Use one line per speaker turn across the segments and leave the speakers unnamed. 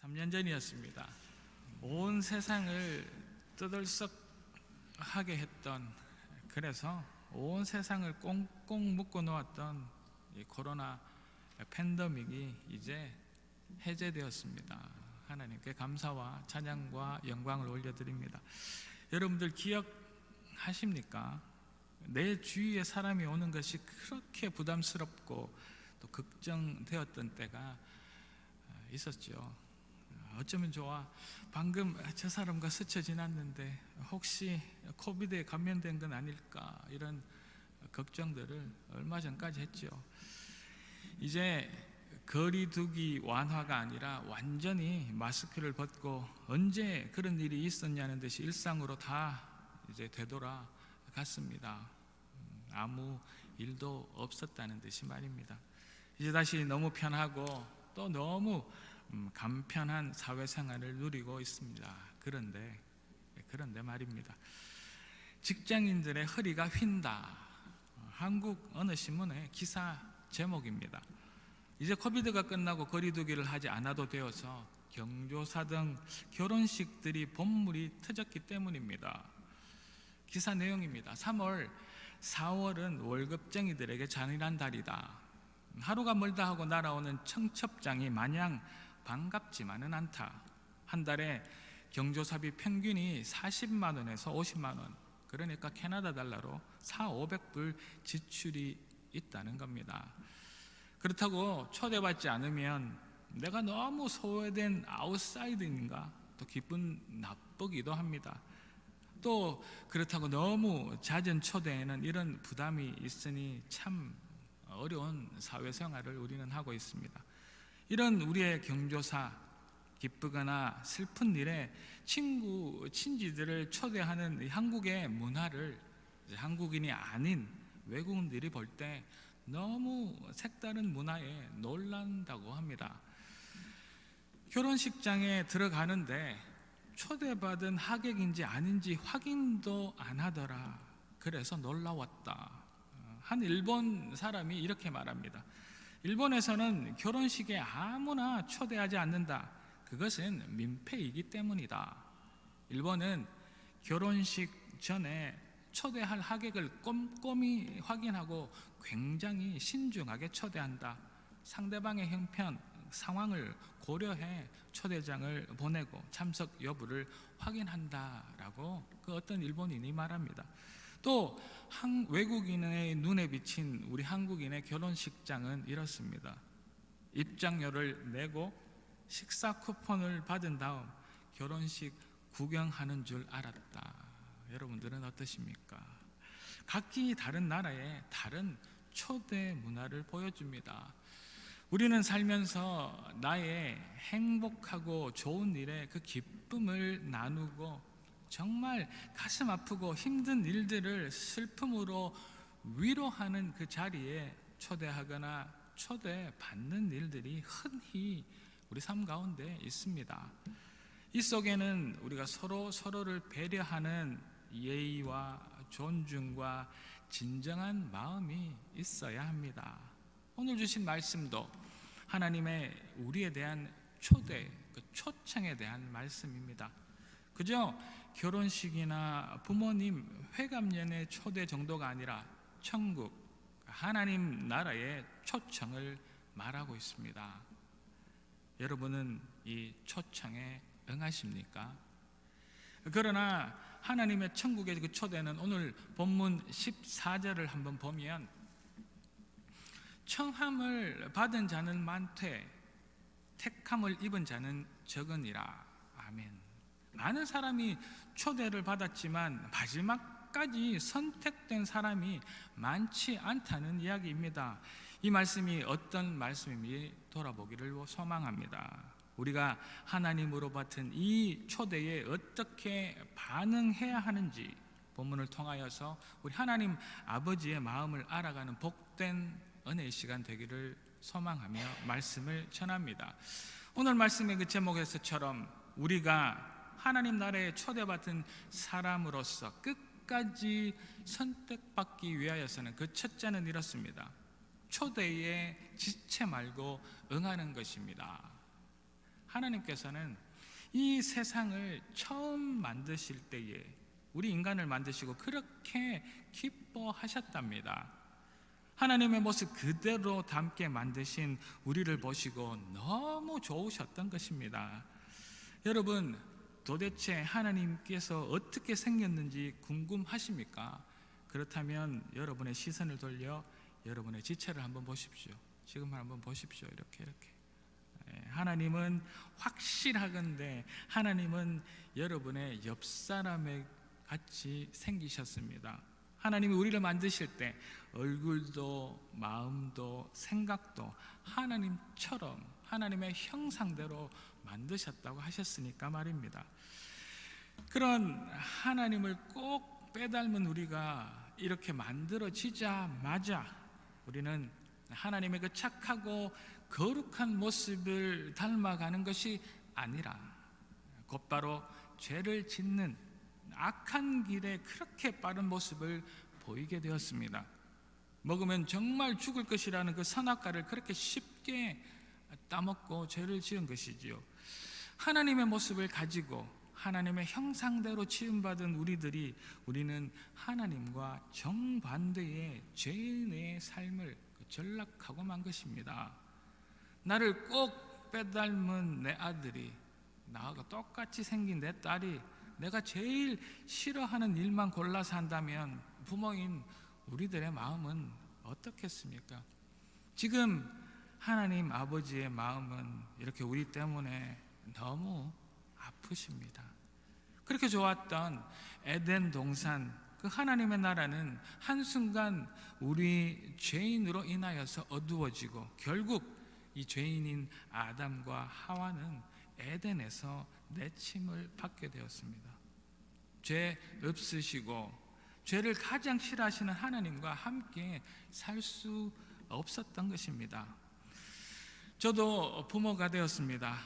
3년 전이었습니다. 온 세상을 떠들썩하게 했던, 그래서 온 세상을 꽁꽁 묶어 놓았던 이 코로나 팬데믹이 이제 해제되었습니다. 하나님께 감사와 찬양과 영광을 올려드립니다. 여러분들 기억하십니까? 내 주위에 사람이 오는 것이 그렇게 부담스럽고 또 걱정되었던 때가 있었죠. 어쩌면 좋아, 방금 저 사람과 스쳐 지났는데 혹시 코비드에 감염된 건 아닐까, 이런 걱정들을 얼마 전까지 했죠. 이제 거리두기 완화가 아니라 완전히 마스크를 벗고 언제 그런 일이 있었냐는 듯이 일상으로 다 이제 되돌아갔습니다. 아무 일도 없었다는 듯이 말입니다. 이제 다시 너무 편하고 또 너무 간편한 사회생활을 누리고 있습니다. 그런데 말입니다. 직장인들의 허리가 휜다. 한국 어느 신문의 기사 제목입니다. 이제 코비드가 끝나고 거리두기를 하지 않아도 되어서 경조사 등 결혼식들이 본물이 터졌기 때문입니다. 기사 내용입니다. 3월, 4월은 월급쟁이들에게 잔인한 달이다. 하루가 멀다 하고 날아오는 청첩장이 마냥 반갑지만은 않다. 한 달에 경조사비 평균이 40만 원에서 50만 원, 그러니까 캐나다 달러로 400~500불 지출이 있다는 겁니다. 그렇다고 초대받지 않으면 내가 너무 소외된 아웃사이더인가, 또 기분 나쁘기도 합니다. 또 그렇다고 너무 잦은 초대에는 이런 부담이 있으니 참 어려운 사회생활을 우리는 하고 있습니다. 이런 우리의 경조사, 기쁘거나 슬픈 일에 친지들을 초대하는 한국의 문화를 한국인이 아닌 외국인들이 볼 때 너무 색다른 문화에 놀란다고 합니다. 결혼식장에 들어가는데 초대받은 하객인지 아닌지 확인도 안 하더라. 그래서 놀라웠다. 한 일본 사람이 이렇게 말합니다. 일본에서는 결혼식에 아무나 초대하지 않는다. 그것은 민폐이기 때문이다. 일본은 결혼식 전에 초대할 하객을 꼼꼼히 확인하고 굉장히 신중하게 초대한다. 상대방의 형편, 상황을 고려해 초대장을 보내고 참석 여부를 확인한다라고 그 어떤 일본인이 말합니다. 또 외국인의 눈에 비친 우리 한국인의 결혼식장은 이렇습니다. 입장료를 내고 식사 쿠폰을 받은 다음 결혼식 구경하는 줄 알았다. 여러분들은 어떠십니까? 각기 다른 나라의 다른 초대 문화를 보여줍니다. 우리는 살면서 나의 행복하고 좋은 일에 그 기쁨을 나누고 정말 가슴 아프고 힘든 일들을 슬픔으로 위로하는 그 자리에 초대하거나 초대받는 일들이 흔히 우리 삶 가운데 있습니다. 이 속에는 우리가 서로를 배려하는 예의와 존중과 진정한 마음이 있어야 합니다. 오늘 주신 말씀도 하나님의 우리에 대한 초대, 그 초청에 대한 말씀입니다. 그저 결혼식이나 부모님 회갑년의 초대 정도가 아니라 천국, 하나님 나라의 초청을 말하고 있습니다. 여러분은 이 초청에 응하십니까? 그러나 하나님의 천국의 그 초대는 오늘 본문 14절을 한번 보면 청함을 받은 자는 많되 택함을 입은 자는 적으니라. 아멘. 많은 사람이 초대를 받았지만 마지막까지 선택된 사람이 많지 않다는 이야기입니다. 이 말씀이 어떤 말씀인지 돌아보기를 소망합니다. 우리가 하나님으로 받은 이 초대에 어떻게 반응해야 하는지 본문을 통하여서 우리 하나님 아버지의 마음을 알아가는 복된 은혜의 시간 되기를 소망하며 말씀을 전합니다. 오늘 말씀의 그 제목에서처럼 우리가 하나님 나라에 초대받은 사람으로서 끝까지 선택받기 위하여서는 그 첫째는 이렇습니다. 초대에 지체 말고 응하는 것입니다. 하나님께서는 이 세상을 처음 만드실 때에 우리 인간을 만드시고 그렇게 기뻐하셨답니다. 하나님의 모습 그대로 담게 만드신 우리를 보시고 너무 좋으셨던 것입니다. 여러분, 도대체 하나님께서 어떻게 생겼는지 궁금하십니까? 그렇다면 여러분의 시선을 돌려 여러분의 지체를 한번 보십시오. 지금 한번 보십시오. 이렇게 하나님은 확실하건대 하나님은 여러분의 옆사람에 같이 생기셨습니다. 하나님이 우리를 만드실 때 얼굴도 마음도 생각도 하나님처럼 하나님의 형상대로 만드셨다고 하셨으니까 말입니다. 그런 하나님을 꼭 빼닮은 우리가 이렇게 만들어지자마자 우리는 하나님의 그 착하고 거룩한 모습을 닮아가는 것이 아니라 곧바로 죄를 짓는 악한 길에 그렇게 빠른 모습을 보이게 되었습니다. 먹으면 정말 죽을 것이라는 그 선악과를 그렇게 쉽게 따먹고 죄를 지은 것이지요. 하나님의 모습을 가지고 하나님의 형상대로 지음받은 우리는 하나님과 정반대의 죄인의 삶을 전락하고 만 것입니다. 나를 꼭 빼닮은 내 아들이, 나하고 똑같이 생긴 내 딸이 내가 제일 싫어하는 일만 골라서 한다면 부모인 우리들의 마음은 어떻겠습니까? 지금 하나님 아버지의 마음은 이렇게 우리 때문에 너무 아프십니다. 그렇게 좋았던 에덴 동산, 그 하나님의 나라는 한순간 우리 죄인으로 인하여서 어두워지고 결국 이 죄인인 아담과 하와는 에덴에서 내침을 받게 되었습니다. 죄 없으시고 죄를 가장 싫어하시는 하나님과 함께 살 수 없었던 것입니다. 저도 부모가 되었습니다.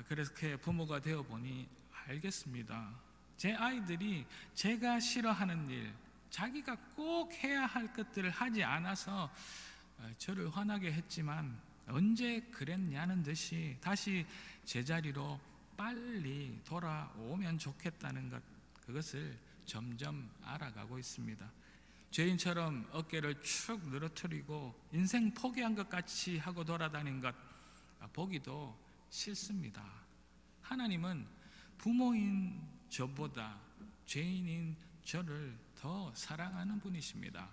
그렇게 부모가 되어 보니 알겠습니다. 제 아이들이 제가 싫어하는 일, 자기가 꼭 해야 할 것들을 하지 않아서 저를 화나게 했지만 언제 그랬냐는 듯이 다시 제자리로 빨리 돌아오면 좋겠다는 것, 그것을 점점 알아가고 있습니다. 죄인처럼 어깨를 축 늘어뜨리고 인생 포기한 것 같이 하고 돌아다닌 것 보기도 싫습니다. 하나님은 부모인 저보다 죄인인 저를 더 사랑하는 분이십니다.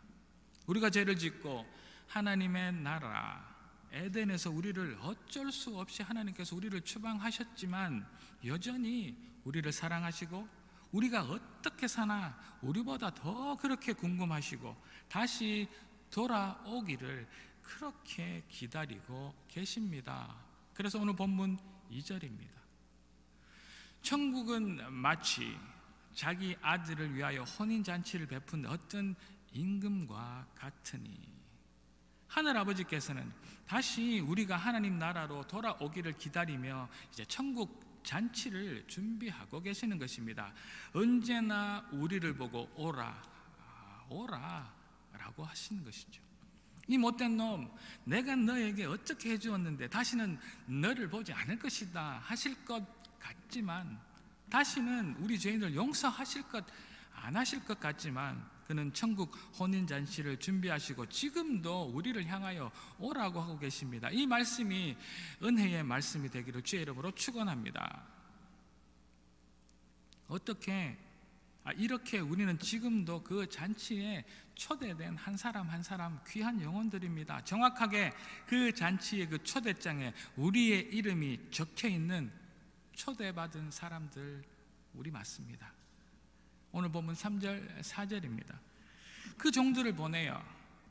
우리가 죄를 짓고 하나님의 나라 에덴에서 우리를 어쩔 수 없이 하나님께서 우리를 추방하셨지만 여전히 우리를 사랑하시고 우리가 어떻게 사나 우리보다 더 그렇게 궁금하시고 다시 돌아오기를 그렇게 기다리고 계십니다. 그래서 오늘 본문 2절입니다. 천국은 마치 자기 아들을 위하여 혼인잔치를 베푼 어떤 임금과 같으니, 하늘아버지께서는 다시 우리가 하나님 나라로 돌아오기를 기다리며 이제 천국 잔치를 준비하고 계시는 것입니다. 언제나 우리를 보고 오라 라고 하시는 것이죠. 이 못된 놈, 내가 너에게 어떻게 해주었는데 다시는 너를 보지 않을 것이다 하실 것 같지만, 다시는 우리 죄인을 용서하실 것 안 하실 것 같지만 그는 천국 혼인잔치를 준비하시고 지금도 우리를 향하여 오라고 하고 계십니다. 이 말씀이 은혜의 말씀이 되기를 주의 이름으로 축원합니다. 어떻게 이렇게 우리는 지금도 그 잔치에 초대된 한 사람 한 사람 귀한 영혼들입니다. 정확하게 그 잔치의 그 초대장에 우리의 이름이 적혀 있는 초대받은 사람들 우리 맞습니다. 오늘 본문 3절 4절입니다. 그 종들을 보내어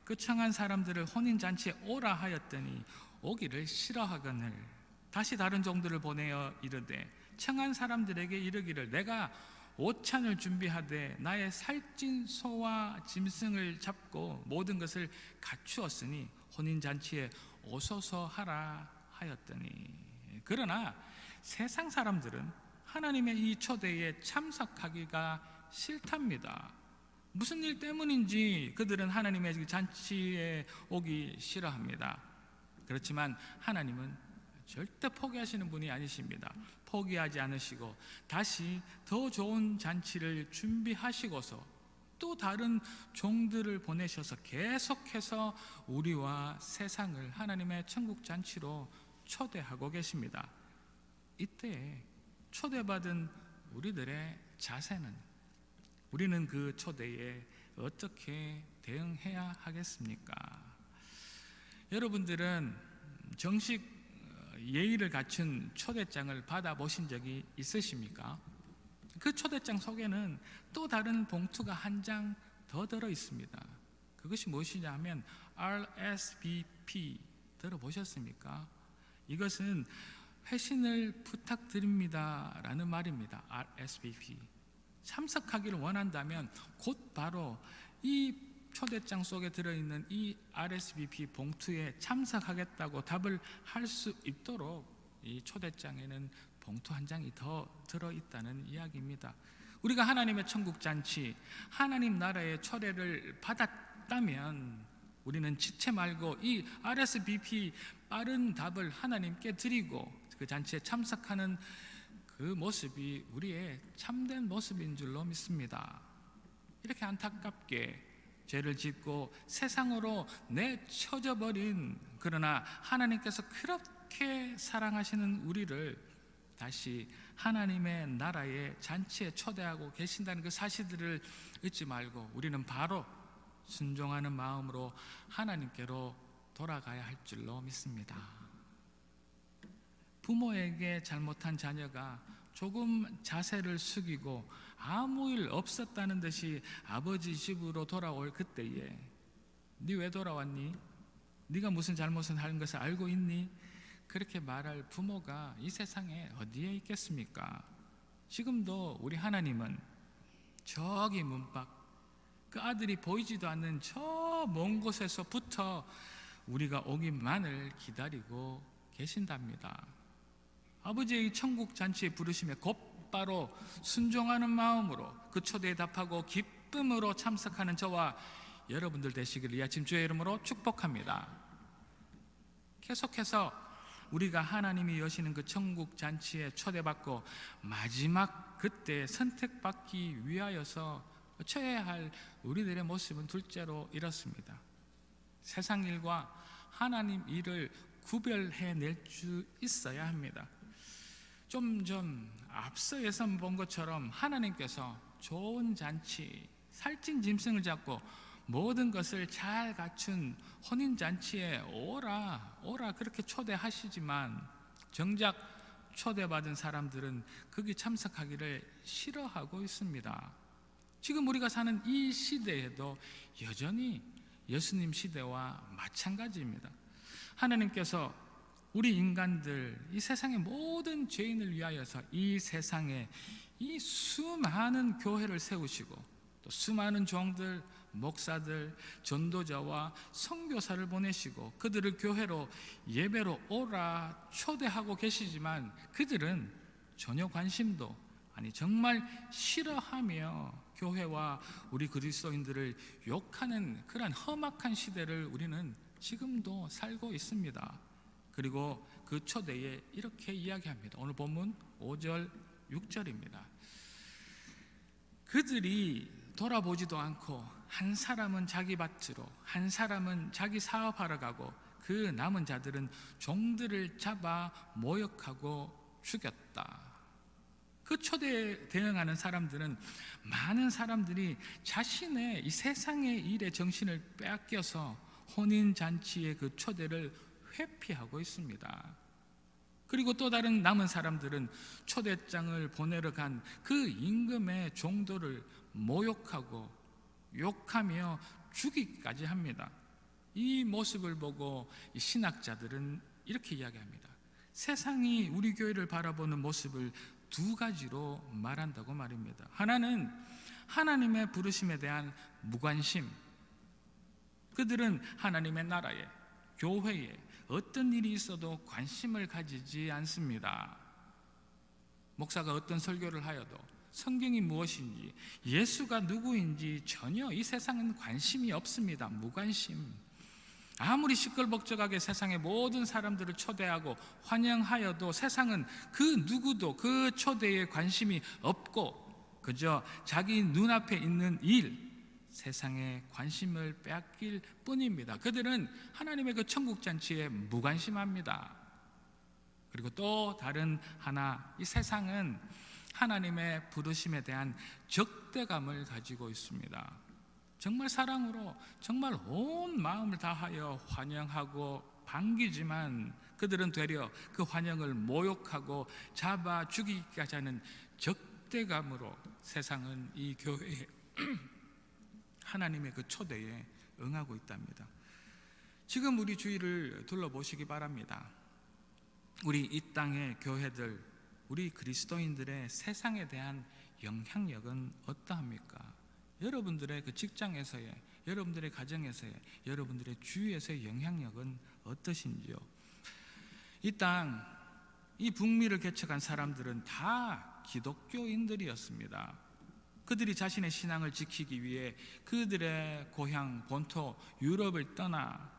그 청한 사람들을 혼인잔치에 오라 하였더니 오기를 싫어하거늘 다시 다른 종들을 보내어 이르되 청한 사람들에게 이르기를 내가 오찬을 준비하되 나의 살찐 소와 짐승을 잡고 모든 것을 갖추었으니 혼인잔치에 오소서 하라 하였더니, 그러나 세상 사람들은 하나님의 이 초대에 참석하기가 싫답니다. 무슨 일 때문인지 그들은 하나님의 잔치에 오기 싫어합니다. 그렇지만 하나님은 절대 포기하시는 분이 아니십니다. 포기하지 않으시고 다시 더 좋은 잔치를 준비하시고서 또 다른 종들을 보내셔서 계속해서 우리와 세상을 하나님의 천국 잔치로 초대하고 계십니다. 이때 초대받은 우리들의 자세는, 우리는 그 초대에 어떻게 대응해야 하겠습니까? 여러분들은 정식 예의를 갖춘 초대장을 받아보신 적이 있으십니까? 그 초대장 속에는 또 다른 봉투가 한 장 더 들어 있습니다. 그것이 무엇이냐 하면 RSVP 들어보셨습니까? 이것은 회신을 부탁드립니다 라는 말입니다. RSVP. 참석하기를 원한다면 곧바로 이 초대장 속에 들어있는 이 RSVP 봉투에 참석하겠다고 답을 할 수 있도록 이 초대장에는 봉투 한 장이 더 들어있다는 이야기입니다. 우리가 하나님의 천국 잔치, 하나님 나라의 초대를 받았다면 우리는 지체 말고 이 RSVP 빠른 답을 하나님께 드리고 그 잔치에 참석하는 그 모습이 우리의 참된 모습인 줄로 믿습니다. 이렇게 안타깝게 죄를 짓고 세상으로 내쳐져 버린, 그러나 하나님께서 그렇게 사랑하시는 우리를 다시 하나님의 나라의 잔치에 초대하고 계신다는 그 사실들을 잊지 말고 우리는 바로 순종하는 마음으로 하나님께로 돌아가야 할 줄로 믿습니다. 부모에게 잘못한 자녀가 조금 자세를 숙이고 아무 일 없었다는 듯이 아버지 집으로 돌아올 그때에 네 왜 돌아왔니? 네가 무슨 잘못을 하는 것을 알고 있니? 그렇게 말할 부모가 이 세상에 어디에 있겠습니까? 지금도 우리 하나님은 저기 문 밖, 그 아들이 보이지도 않는 저 먼 곳에서부터 우리가 오기만을 기다리고 계신답니다. 아버지의 천국 잔치에 부르심에 곧바로 순종하는 마음으로 그 초대에 답하고 기쁨으로 참석하는 저와 여러분들 되시기를 이 아침 주의 이름으로 축복합니다. 계속해서 우리가 하나님이 여시는 그 천국 잔치에 초대받고 마지막 그때 선택받기 위하여서 처해야 할 우리들의 모습은 둘째로 이렇습니다. 세상 일과 하나님 일을 구별해낼 수 있어야 합니다. 좀 앞서에서 본 것처럼 하나님께서 좋은 잔치, 살찐 짐승을 잡고 모든 것을 잘 갖춘 혼인잔치에 오라 그렇게 초대하시지만 정작 초대받은 사람들은 거기 참석하기를 싫어하고 있습니다. 지금 우리가 사는 이 시대에도 여전히 예수님 시대와 마찬가지입니다. 하나님께서 우리 인간들, 이 세상의 모든 죄인을 위하여서 이 세상에 이 수많은 교회를 세우시고 또 수많은 종들, 목사들, 전도자와 선교사를 보내시고 그들을 교회로 예배로 오라 초대하고 계시지만 그들은 전혀 관심도 아니 정말 싫어하며 교회와 우리 그리스도인들을 욕하는 그러한 험악한 시대를 우리는 지금도 살고 있습니다. 그리고 그 초대에 이렇게 이야기합니다. 오늘 본문 5절 6절입니다. 그들이 돌아보지도 않고 한 사람은 자기 밭으로 한 사람은 자기 사업하러 가고 그 남은 자들은 종들을 잡아 모욕하고 죽였다. 그 초대에 대응하는 사람들은 많은 사람들이 자신의 이 세상의 일에 정신을 빼앗겨서 혼인잔치의 그 초대를 회피하고 있습니다. 그리고 또 다른 남은 사람들은 초대장을 보내러 간 그 임금의 종도를 모욕하고 욕하며 죽이기까지 합니다. 이 모습을 보고 이 신학자들은 이렇게 이야기합니다. 세상이 우리 교회를 바라보는 모습을 두 가지로 말한다고 말입니다. 하나는 하나님의 부르심에 대한 무관심. 그들은 하나님의 나라에, 교회에 어떤 일이 있어도 관심을 가지지 않습니다. 목사가 어떤 설교를 하여도 성경이 무엇인지, 예수가 누구인지 전혀 이 세상은 관심이 없습니다. 무관심. 아무리 시끌벅적하게 세상의 모든 사람들을 초대하고 환영하여도 세상은 그 누구도 그 초대에 관심이 없고 그저 자기 눈앞에 있는 일, 세상에 관심을 빼앗길 뿐입니다. 그들은 하나님의 그 천국잔치에 무관심합니다. 그리고 또 다른 하나, 이 세상은 하나님의 부르심에 대한 적대감을 가지고 있습니다. 정말 사랑으로 정말 온 마음을 다하여 환영하고 반기지만 그들은 되려 그 환영을 모욕하고 잡아 죽이기까지 하는 적대감으로 세상은 이 교회에 하나님의 그 초대에 응하고 있답니다. 지금 우리 주위를 둘러보시기 바랍니다. 우리 이 땅의 교회들, 우리 그리스도인들의 세상에 대한 영향력은 어떠합니까? 여러분들의 그 직장에서의, 여러분들의 가정에서의, 여러분들의 주위에서의 영향력은 어떠신지요? 이 땅, 이 북미를 개척한 사람들은 다 기독교인들이었습니다. 그들이 자신의 신앙을 지키기 위해 그들의 고향 본토 유럽을 떠나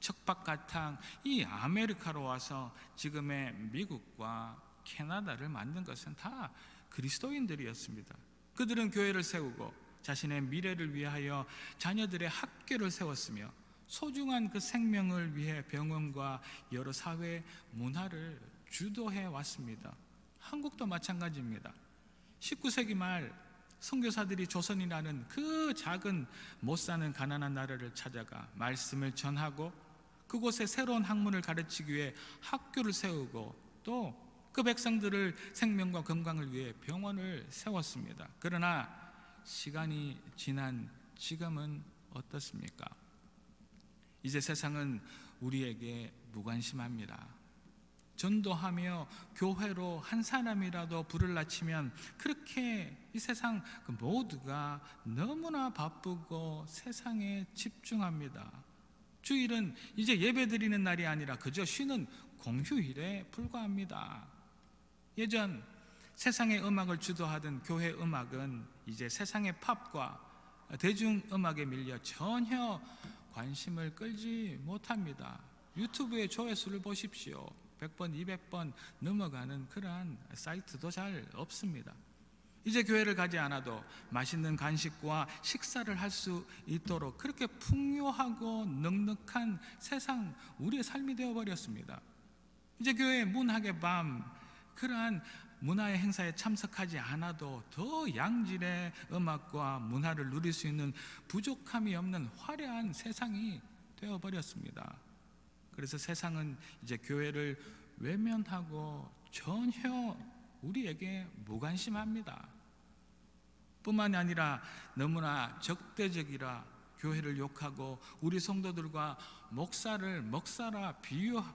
척박가탕 이 아메리카로 와서 지금의 미국과 캐나다를 만든 것은 다 그리스도인들이었습니다. 그들은 교회를 세우고 자신의 미래를 위하여 자녀들의 학교를 세웠으며 소중한 그 생명을 위해 병원과 여러 사회 문화를 주도해 왔습니다. 한국도 마찬가지입니다. 19세기 말 선교사들이 조선이라는 그 작은 못 사는 가난한 나라를 찾아가 말씀을 전하고 그곳에 새로운 학문을 가르치기 위해 학교를 세우고 또 그 백성들을 생명과 건강을 위해 병원을 세웠습니다. 그러나 시간이 지난 지금은 어떻습니까? 이제 세상은 우리에게 무관심합니다. 전도하며 교회로 한 사람이라도 불을 낮추면 그렇게 이 세상 모두가 너무나 바쁘고 세상에 집중합니다. 주일은 이제 예배드리는 날이 아니라 그저 쉬는 공휴일에 불과합니다. 예전 세상의 음악을 주도하던 교회 음악은 이제 세상의 팝과 대중음악에 밀려 전혀 관심을 끌지 못합니다. 유튜브의 조회수를 보십시오. 100번, 200번 넘어가는 그러한 사이트도 잘 없습니다. 이제 교회를 가지 않아도 맛있는 간식과 식사를 할 수 있도록 그렇게 풍요하고 넉넉한 세상, 우리의 삶이 되어버렸습니다. 이제 교회 문학의 밤, 그러한 문화의 행사에 참석하지 않아도 더 양질의 음악과 문화를 누릴 수 있는 부족함이 없는 화려한 세상이 되어버렸습니다. 그래서 세상은 이제 교회를 외면하고 전혀 우리에게 무관심합니다. 뿐만이 아니라 너무나 적대적이라 교회를 욕하고 우리 성도들과 목사를 먹사라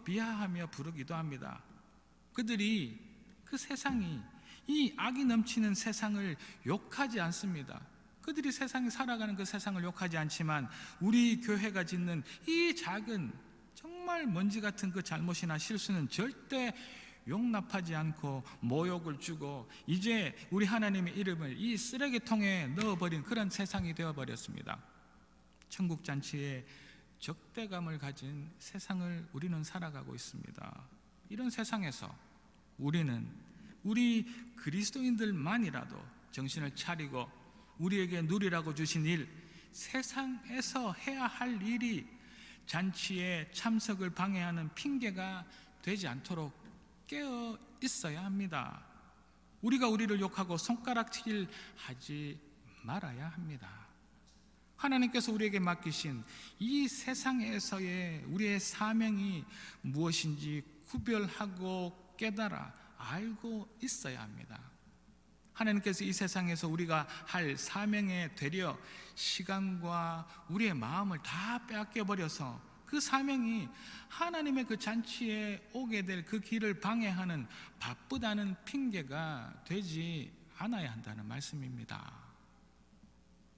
비하하며 부르기도 합니다. 그들이 그 세상이 이 악이 넘치는 세상을 욕하지 않습니다. 그들이 세상에 살아가는 그 세상을 욕하지 않지만 우리 교회가 짓는 이 작은 정말 먼지 같은 그 잘못이나 실수는 절대 용납하지 않고 모욕을 주고 이제 우리 하나님의 이름을 이 쓰레기통에 넣어버린 그런 세상이 되어버렸습니다. 천국잔치에 적대감을 가진 세상을 우리는 살아가고 있습니다. 이런 세상에서 우리 그리스도인들만이라도 정신을 차리고 우리에게 누리라고 주신 일, 세상에서 해야 할 일이 잔치에 참석을 방해하는 핑계가 되지 않도록 깨어 있어야 합니다. 우리가 우리를 욕하고 손가락질 하지 말아야 합니다. 하나님께서 우리에게 맡기신 이 세상에서의 우리의 사명이 무엇인지 구별하고 깨달아 알고 있어야 합니다. 하나님께서 이 세상에서 우리가 할 사명에 되려 시간과 우리의 마음을 다 빼앗겨 버려서 그 사명이 하나님의 그 잔치에 오게 될 그 길을 방해하는 바쁘다는 핑계가 되지 않아야 한다는 말씀입니다.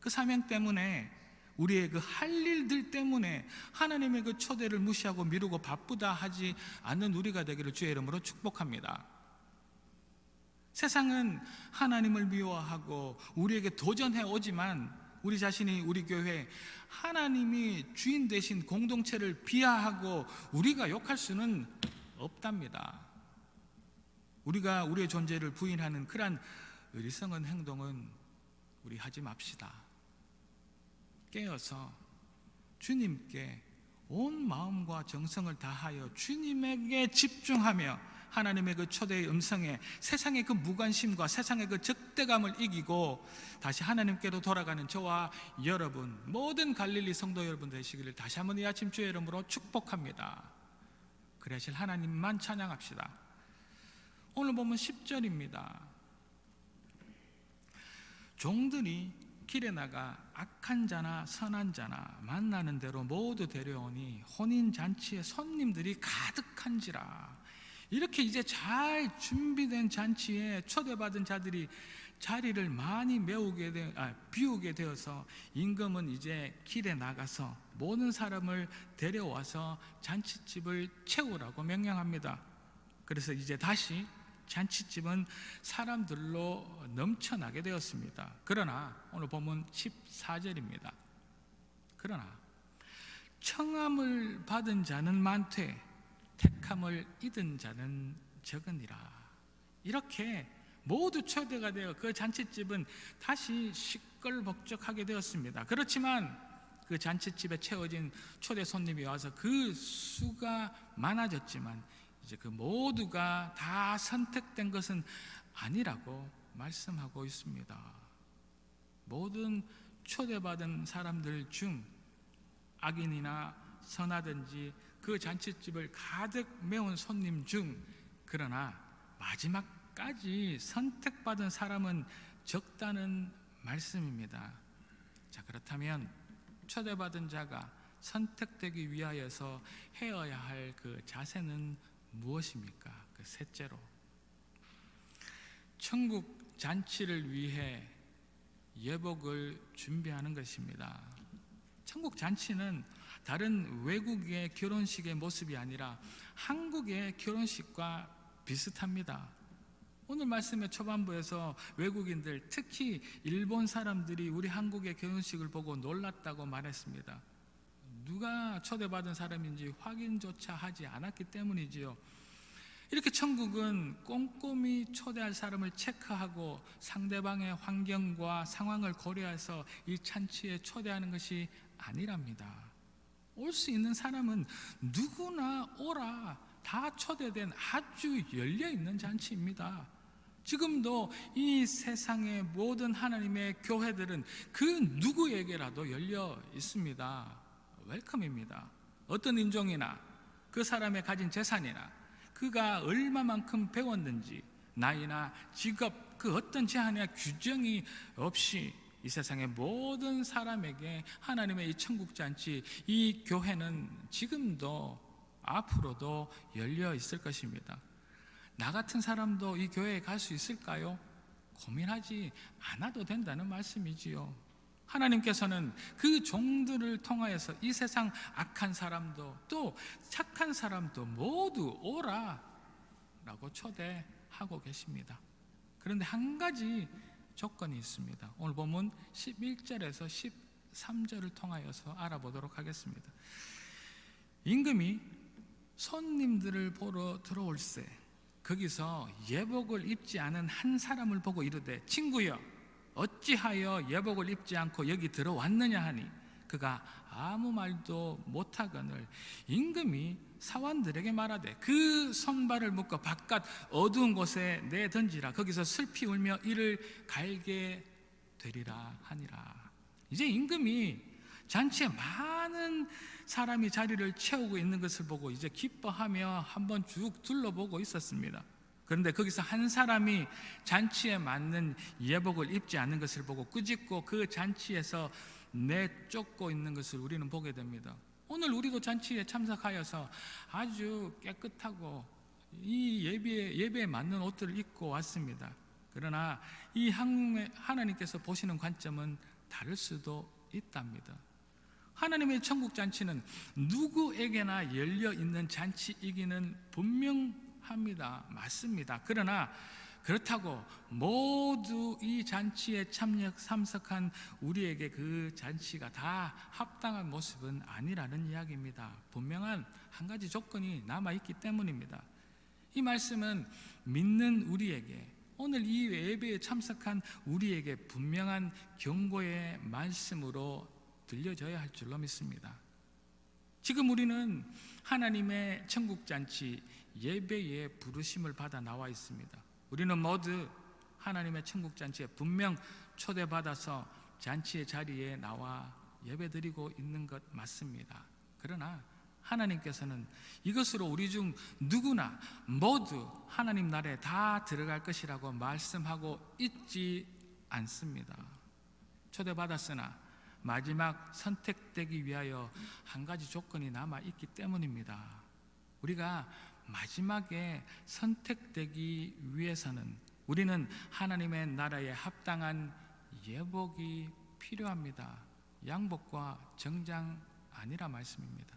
그 사명 때문에 우리의 그 할 일들 때문에 하나님의 그 초대를 무시하고 미루고 바쁘다 하지 않는 우리가 되기를 주의 이름으로 축복합니다. 세상은 하나님을 미워하고 우리에게 도전해 오지만 우리 자신이, 우리 교회, 하나님이 주인 되신 공동체를 비하하고 우리가 욕할 수는 없답니다. 우리가 우리의 존재를 부인하는 그러한 어리석은 행동은 우리 하지 맙시다. 깨어서 주님께 온 마음과 정성을 다하여 주님에게 집중하며 하나님의 그 초대의 음성에 세상의 그 무관심과 세상의 그 적대감을 이기고 다시 하나님께로 돌아가는 저와 여러분, 모든 갈릴리 성도 여러분 되시기를 다시 한번 이 아침 주의 이름으로 축복합니다. 그러실 하나님만 찬양합시다. 오늘 보면 10절입니다. 종들이 길에 나가 악한 자나 선한 자나 만나는 대로 모두 데려오니 혼인잔치에 손님들이 가득한지라. 이렇게 이제 잘 준비된 잔치에 초대받은 자들이 자리를 많이 비우게 되어서 임금은 이제 길에 나가서 모든 사람을 데려와서 잔치집을 채우라고 명령합니다. 그래서 이제 다시 잔치집은 사람들로 넘쳐나게 되었습니다. 그러나 오늘 본문 14절입니다. 그러나 청함을 받은 자는 많되 택함을 잊은 자는 적으니라. 이렇게 모두 초대가 되어 그 잔치집은 다시 시끌벅적하게 되었습니다. 그렇지만 그 잔치집에 채워진 초대 손님이 와서 그 수가 많아졌지만 이제 그 모두가 다 선택된 것은 아니라고 말씀하고 있습니다. 모든 초대받은 사람들 중 악인이나 선하든지 그 잔치집을 가득 메운 손님 중 그러나 마지막까지 선택받은 사람은 적다는 말씀입니다. 자, 그렇다면 초대받은 자가 선택되기 위하여서 해야 할 그 자세는 무엇입니까? 그 셋째로 천국 잔치를 위해 예복을 준비하는 것입니다. 천국 잔치는 다른 외국의 결혼식의 모습이 아니라 한국의 결혼식과 비슷합니다. 오늘 말씀의 초반부에서 외국인들, 특히 일본 사람들이 우리 한국의 결혼식을 보고 놀랐다고 말했습니다. 누가 초대받은 사람인지 확인조차 하지 않았기 때문이지요. 이렇게 천국은 꼼꼼히 초대할 사람을 체크하고 상대방의 환경과 상황을 고려해서 이 잔치에 초대하는 것이 아니랍니다. 올 수 있는 사람은 누구나 오라, 다 초대된 아주 열려있는 잔치입니다. 지금도 이 세상의 모든 하나님의 교회들은 그 누구에게라도 열려 있습니다. 웰컴입니다. 어떤 인종이나 그 사람의 가진 재산이나 그가 얼마만큼 배웠는지 나이나 직업 그 어떤 제한이나 규정이 없이 이 세상의 모든 사람에게 하나님의 이 천국잔치, 이 교회는 지금도 앞으로도 열려 있을 것입니다. 나 같은 사람도 이 교회에 갈 수 있을까요? 고민하지 않아도 된다는 말씀이지요. 하나님께서는 그 종들을 통하여서 이 세상 악한 사람도 또 착한 사람도 모두 오라 라고 초대하고 계십니다. 그런데 한 가지 조건이 있습니다. 오늘 보면 11절에서 13절을 통하여서 알아보도록 하겠습니다. 임금이 손님들을 보러 들어올세 거기서 예복을 입지 않은 한 사람을 보고 이르되 친구여 어찌하여 예복을 입지 않고 여기 들어왔느냐 하니 그가 아무 말도 못하거늘 임금이 사원들에게 말하되 그 손발을 묶어 바깥 어두운 곳에 내던지라 거기서 슬피 울며 이를 갈게 되리라 하니라. 이제 임금이 잔치에 많은 사람이 자리를 채우고 있는 것을 보고 이제 기뻐하며 한번 쭉 둘러보고 있었습니다. 그런데 거기서 한 사람이 잔치에 맞는 예복을 입지 않는 것을 보고 꾸짖고 그 잔치에서 내쫓고 있는 것을 우리는 보게 됩니다. 오늘 우리도 잔치에 참석하여서 아주 깨끗하고 이 예배에 맞는 옷들을 입고 왔습니다. 그러나 이 하나님께서 보시는 관점은 다를 수도 있답니다. 하나님의 천국 잔치는 누구에게나 열려 있는 잔치이기는 분명합니다. 맞습니다. 그러나 그렇다고 모두 이 잔치에 참석한 우리에게 그 잔치가 다 합당한 모습은 아니라는 이야기입니다. 분명한 한 가지 조건이 남아있기 때문입니다. 이 말씀은 믿는 우리에게, 오늘 이 예배에 참석한 우리에게 분명한 경고의 말씀으로 들려져야 할 줄로 믿습니다. 지금 우리는 하나님의 천국잔치 예배에 부르심을 받아 나와 있습니다. 우리는 모두 하나님의 천국잔치에 분명 초대받아서 잔치의 자리에 나와 예배드리고 있는 것 맞습니다. 그러나 하나님께서는 이것으로 우리 중 누구나 모두 하나님 나라에 다 들어갈 것이라고 말씀하고 있지 않습니다. 초대받았으나 마지막 선택되기 위하여 한 가지 조건이 남아있기 때문입니다. 우리가 마지막에 선택되기 위해서는 우리는 하나님의 나라에 합당한 예복이 필요합니다. 양복과 정장 아니라 말씀입니다.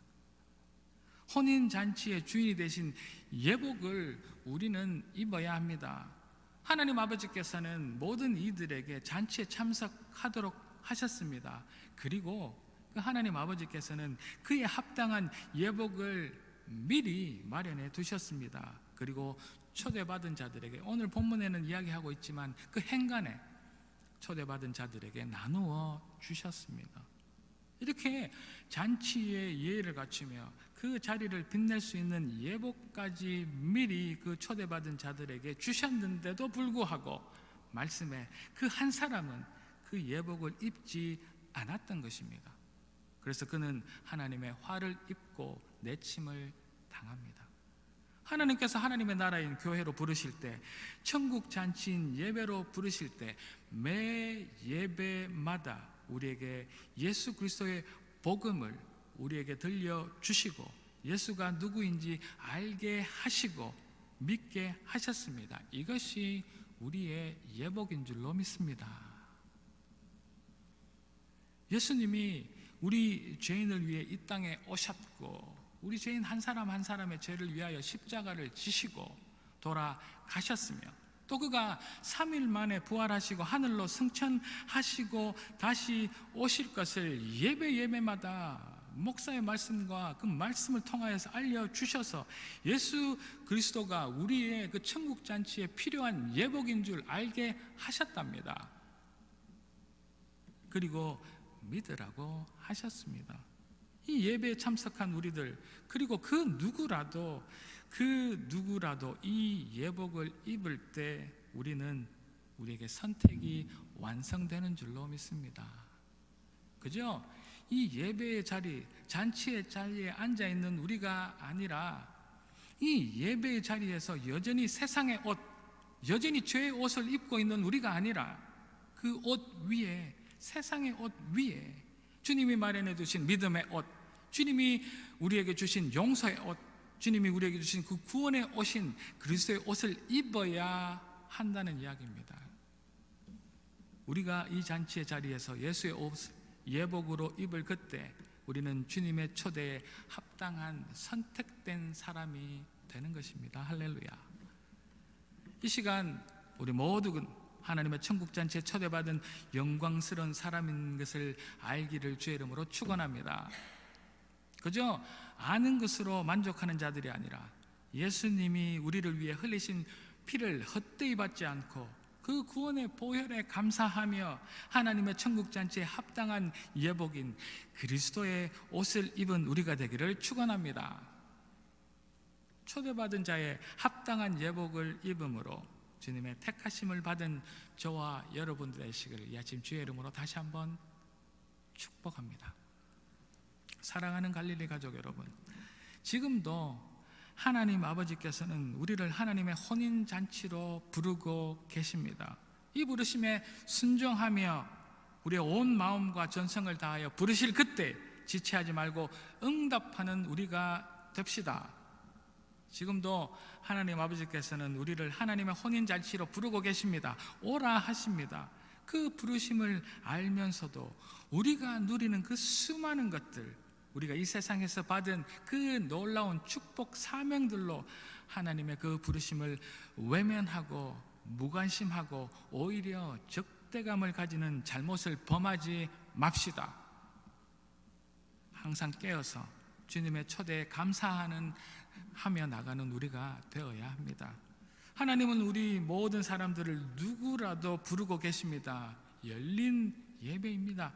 혼인잔치의 주인이 되신 예복을 우리는 입어야 합니다. 하나님 아버지께서는 모든 이들에게 잔치에 참석하도록 하셨습니다. 그리고 그 하나님 아버지께서는 그에 합당한 예복을 미리 마련해 두셨습니다. 그리고 초대받은 자들에게, 오늘 본문에는 이야기하고 있지만 그 행간에 초대받은 자들에게 나누어 주셨습니다. 이렇게 잔치의 예의를 갖추며 그 자리를 빛낼 수 있는 예복까지 미리 그 초대받은 자들에게 주셨는데도 불구하고 말씀에 그 한 사람은 그 예복을 입지 않았던 것입니다. 그래서 그는 하나님의 화를 입고 내침을 당합니다. 하나님께서 하나님의 나라인 교회로 부르실 때, 천국 잔치인 예배로 부르실 때 매 예배마다 우리에게 예수 그리스도의 복음을 우리에게 들려주시고 예수가 누구인지 알게 하시고 믿게 하셨습니다. 이것이 우리의 예복인 줄로 믿습니다. 예수님이 우리 죄인을 위해 이 땅에 오셨고 우리 죄인 한 사람 한 사람의 죄를 위하여 십자가를 지시고 돌아가셨으며 또 그가 3일 만에 부활하시고 하늘로 승천하시고 다시 오실 것을 예배마다 목사의 말씀과 그 말씀을 통하여서 알려주셔서 예수 그리스도가 우리의 그 천국잔치에 필요한 예복인 줄 알게 하셨답니다. 그리고 믿으라고 하셨습니다. 이 예배에 참석한 우리들, 그리고 그 누구라도 이 예복을 입을 때 우리에게 선택이 완성되는 줄로 믿습니다. 그죠? 이 예배의 자리, 잔치의 자리에 앉아 있는 우리가 아니라 이 예배의 자리에서 여전히 세상의 옷, 여전히 죄의 옷을 입고 있는 우리가 아니라 그 옷 위에, 세상의 옷 위에 주님이 마련해 두신 믿음의 옷, 주님이 우리에게 주신 용서의 옷, 주님이 우리에게 주신 그 구원의 옷인 그리스도의 옷을 입어야 한다는 이야기입니다. 우리가 이 잔치의 자리에서 예수의 옷, 예복으로 입을 그때 우리는 주님의 초대에 합당한 선택된 사람이 되는 것입니다. 할렐루야. 이 시간 우리 모두 하나님의 천국잔치에 초대받은 영광스러운 사람인 것을 알기를 주의 이름으로 축원합니다. 그저 아는 것으로 만족하는 자들이 아니라 예수님이 우리를 위해 흘리신 피를 헛되이 받지 않고 그 구원의 보혈에 감사하며 하나님의 천국잔치에 합당한 예복인 그리스도의 옷을 입은 우리가 되기를 축원합니다. 초대받은 자의 합당한 예복을 입음으로 주님의 택하심을 받은 저와 여러분들 되시기를 이 아침 주의 이름으로 다시 한번 축복합니다. 사랑하는 갈릴리 가족 여러분, 지금도 하나님 아버지께서는 우리를 하나님의 혼인잔치로 부르고 계십니다. 이 부르심에 순종하며 우리의 온 마음과 전성을 다하여 부르실 그때 지체하지 말고 응답하는 우리가 됩시다. 지금도 하나님 아버지께서는 우리를 하나님의 혼인잔치로 부르고 계십니다. 오라 하십니다. 그 부르심을 알면서도 우리가 누리는 그 수많은 것들, 우리가 이 세상에서 받은 그 놀라운 축복 사명들로 하나님의 그 부르심을 외면하고 무관심하고 오히려 적대감을 가지는 잘못을 범하지 맙시다. 항상 깨어서 주님의 초대에 감사하며 나가는 우리가 되어야 합니다. 하나님은 우리 모든 사람들을 누구라도 부르고 계십니다. 열린 예배입니다.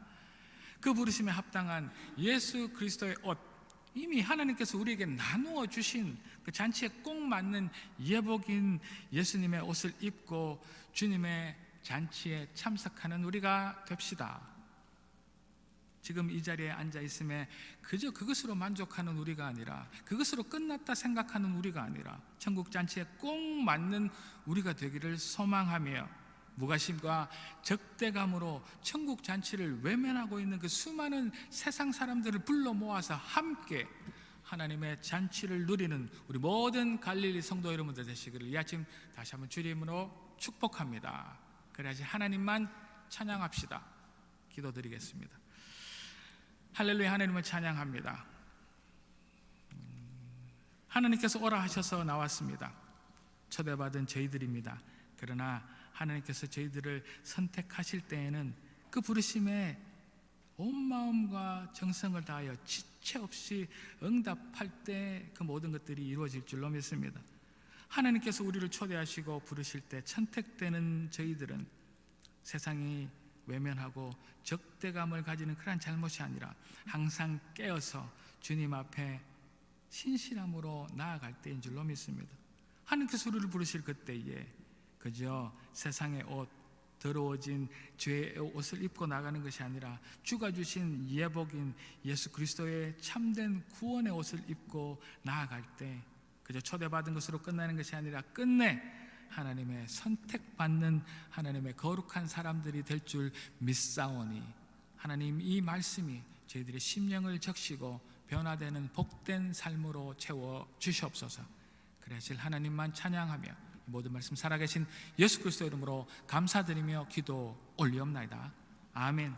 그 부르심에 합당한 예수 그리스도의 옷, 이미 하나님께서 우리에게 나누어 주신 그 잔치에 꼭 맞는 예복인 예수님의 옷을 입고 주님의 잔치에 참석하는 우리가 됩시다. 지금 이 자리에 앉아 있음에 그저 그것으로 만족하는 우리가 아니라, 그것으로 끝났다 생각하는 우리가 아니라 천국 잔치에 꼭 맞는 우리가 되기를 소망하며, 무관심과 적대감으로 천국 잔치를 외면하고 있는 그 수많은 세상 사람들을 불러 모아서 함께 하나님의 잔치를 누리는 우리 모든 갈릴리 성도 여러분들 되시기를 이 아침 다시 한번 주의 이름으로 축복합니다. 그래야지 하나님만 찬양합시다. 기도드리겠습니다. 할렐루야. 하나님을 찬양합니다. 하나님께서 오라 하셔서 나왔습니다. 초대받은 저희들입니다. 그러나 하나님께서 저희들을 선택하실 때에는 그 부르심에 온 마음과 정성을 다하여 지체 없이 응답할 때 그 모든 것들이 이루어질 줄로 믿습니다. 하나님께서 우리를 초대하시고 부르실 때 선택되는 저희들은 세상이 외면하고 적대감을 가지는 그런 잘못이 아니라 항상 깨어서 주님 앞에 신실함으로 나아갈 때인 줄로 믿습니다. 하나님께서 우리를 부르실 그때에 그저 세상의 옷, 더러워진 죄의 옷을 입고 나가는 것이 아니라 주가 주신 예복인 예수 그리스도의 참된 구원의 옷을 입고 나아갈 때 그저 초대받은 것으로 끝나는 것이 아니라 끝내 하나님의 선택받는 하나님의 거룩한 사람들이 될 줄 믿사오니, 하나님 이 말씀이 저희들의 심령을 적시고 변화되는 복된 삶으로 채워 주시옵소서. 그래야지 하나님만 찬양하며 모든 말씀 살아계신 예수 그리스도 이름으로 감사드리며 기도 올리옵나이다. 아멘.